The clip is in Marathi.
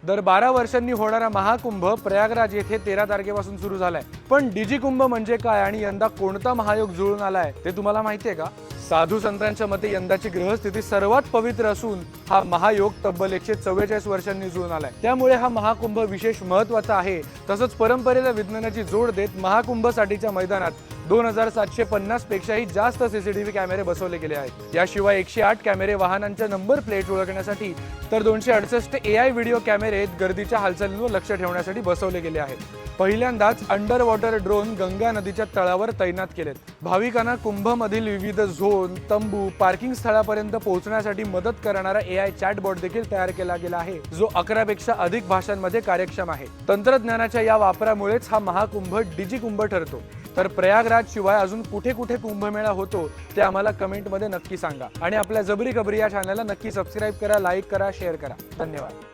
दर 12 वर्षांनी होणारा महाकुंभ प्रयागराज येथे 13 तारखेपासून सुरू झालाय। पण डिजी कुंभ म्हणजे काय आणि यंदा कोणता महायोग जुळून आलाय ते तुम्हाला माहितीये का? साधू संतांच्या मते यंदाची ग्रहस्थिती सर्वात पवित्र असून हा महायोग तब्बल 144 वर्षांनी जुळून आलाय। त्यामुळे हा महाकुंभ विशेष महत्त्वाचा आहे। तसंच परंपरेला विज्ञानाची जोड देत महाकुंभसाठीच्या मैदानात 2750 पेक्षाही जास्त सीसीटीव्ही कॅमेरे बसवले गेले आहेत। याशिवाय 108 कॅमेरे वाहनांच्या नंबर प्लेट ओळखण्यासाठी तर 268 AI व्हिडिओ कॅमेरे गर्दीच्या हालचालींवर लक्ष ठेवण्यासाठी बसवले गेले आहेत। पहिल्यांदाच अंडर वॉटर ड्रोन गंगा नदीच्या तळावर तैनात केलेत। भाविकांना कुंभमधील विविध झोन, तंबू, पार्किंग स्थळापर्यंत पोहोचण्यासाठी मदत करणारा AI चॅटबॉट देखील तयार केला गेला आहे, जो 11 पेक्षा अधिक भाषांमध्ये कार्यक्षम आहे। तंत्रज्ञानाच्या या वापरामुळेच हा महाकुंभ डिजी कुंभ ठरतो। तर प्रयागराज शिवाय अजून कुठे कुठे कुंभमेळा होतो ते आम्हाला कमेंटमध्ये नक्की सांगा आणि आपल्या जबरी खबरी या चॅनलला नक्की सबस्क्राइब करा, लाईक करा, शेअर करा। धन्यवाद।